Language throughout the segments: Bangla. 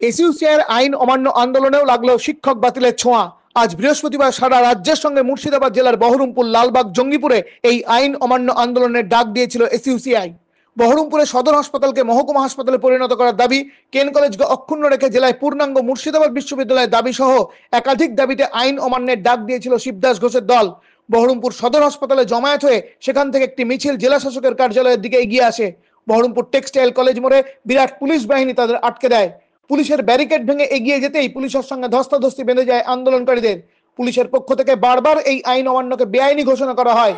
এসইউসিআইয়ের আইন অমান্য আন্দোলনেও লাগলো শিক্ষক বাতিলের ছোঁয়া। আজ বৃহস্পতিবার সারা রাজ্যের সঙ্গে মুর্শিদাবাদ জেলার বহরমপুর, লালবাগ, জঙ্গিপুরে এই আইন অমান্য আন্দোলনের ডাক দিয়েছিল এসইউসিআই। বহরমপুরে সদর হাসপাতালকে মহকুমা হাসপাতালে পরিণত করার দাবি, কেন কলেজকে অক্ষুণ্ণ রেখে জেলায় পূর্ণাঙ্গ মুর্শিদাবাদ বিশ্ববিদ্যালয়ের দাবি সহ একাধিক দাবিতে আইন অমান্যের ডাক দিয়েছিল শিবদাস ঘোষের দল। বহরমপুর সদর হাসপাতালে জমায়েত হয়ে সেখান থেকে একটি মিছিল জেলা শাসকের কার্যালয়ের দিকে এগিয়ে আসে। বহরমপুর টেক্সটাইল কলেজ মোড়ে বিরাট পুলিশ বাহিনী তাদের আটকে দেয়। পুলিশের ব্যারিকেড ভেঙে এগিয়ে যেতেই পুলিশের সঙ্গে ধস্তাধস্তি বেঁধে যায় আন্দোলনকারীদের। পুলিশের পক্ষ থেকে বারবার এই আইন অমান্যকে বেআইনি ঘোষণা করা হয়।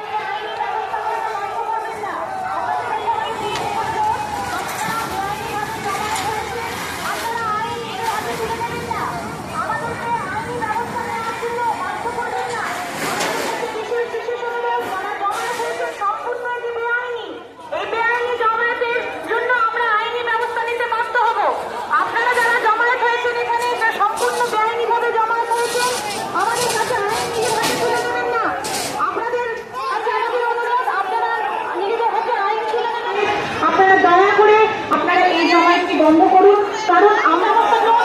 বন্ধ করুন, কারণ আমরা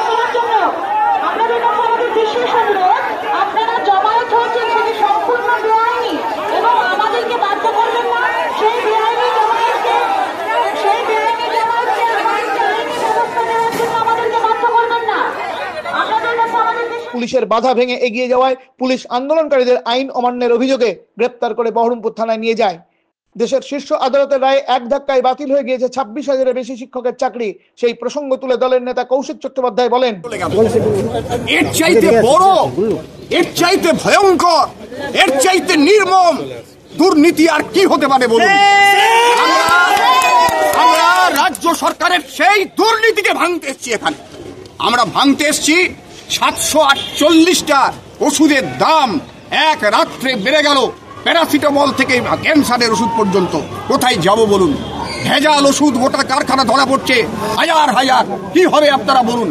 করার জন্য আপনাদের কাছে আমাদের বিশেষ অনুরোধ, আপনারা জমায়েত হয়েছেন সেটি সম্পূর্ণ বেআইনি এবং আমাদেরকে বাধ্য করবেন না সেই বেআইনি জমায়েতকে ব্যবস্থা নেওয়ার জন্য আমাদেরকে বাধ্য করবেন না। আপনাদের কাছে আমাদের পুলিশের বাধা ভেঙে এগিয়ে যাওয়ায় পুলিশ আন্দোলনকারীদের আইন অমান্যের অভিযোগে গ্রেপ্তার করে বহরমপুর থানায় নিয়ে যায়। দেশের শীর্ষ আদালতের রায়ে এক ধাক্কায় বাতিল হয়ে গিয়েছে 26,000-এর বেশি শিক্ষকের চাকরি। সেই প্রসঙ্গ তুলে দলের নেতা কৌশিক চট্টোপাধ্যায় বলেন, এর চাইতে বড়, এর চাইতে ভয়ঙ্কর, এর চাইতে নির্মম দুর্নীতি আর কি হতে পারে বলুন? আমরা রাজ্য সরকারের সেই দুর্নীতিকে ভাঙতে এসেছি। এখানে আমরা ভাঙতে এসেছি 748টা ওষুধের দাম এক রাত্রে বেড়ে গেল, প্যারাসিটামল থেকে ক্যান্সারের ওষুধ পর্যন্ত। কোথায় যাব বলুন? ভেজাল ওষুধ গোটা কারখানা ধরা পড়ছে, হাজার হাজার। কি হবে আপনারা বলুন?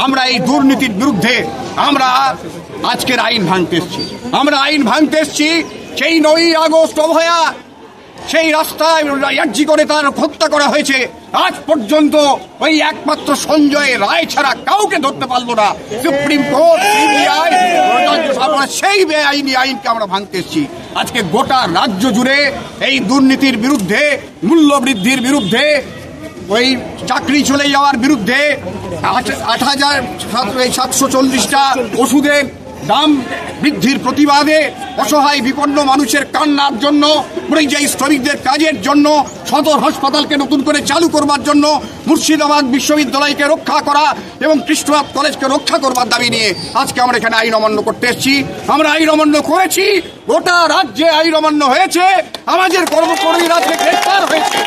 আমরা এই দুর্নীতির বিরুদ্ধে আমরা আজকের আইন ভাঙতে এসেছি। আমরা আইন ভাঙতে এসেছি সেই 9ই আগস্ট অভয়া সেই রাস্তায় আর্জি করে তার হত্যা করা হয়েছে। আজ পর্যন্ত ওই একমাত্র সঞ্জয় রায় ছাড়া কাউকে ধরতে পারলো না। সুপ্রিম কোর্ট, সিবিআই, সেই বেআইনি আইনকে আমরা ভাঙতে এসেছি। আজকে গোটা রাজ্য জুড়ে এই দুর্নীতির বিরুদ্ধে, মূল্য বৃদ্ধির বিরুদ্ধে, ওই চাকরি চলে যাওয়ার বিরুদ্ধে, 8,740টা ওষুধের দাম বৃদ্ধির প্রতিবাদে, অসহায় বিপন্ন মানুষের কান্নার জন্য, পরিযায়ী শ্রমিকদের কাজের জন্য, সদর হাসপাতালকে নতুন করে চালু করবার জন্য, মুর্শিদাবাদ বিশ্ববিদ্যালয়কে রক্ষা করা এবং কৃষ্ণনাথ কলেজকে রক্ষা করবার দাবি নিয়ে আজকে আমরা এখানে আইন অমান্য করতে এসেছি। আমরা আইন অমান্য করেছি, গোটা রাজ্যে আইন অমান্য হয়েছে, আমাদের কর্মকর্মীরা গ্রেফতার হয়েছে।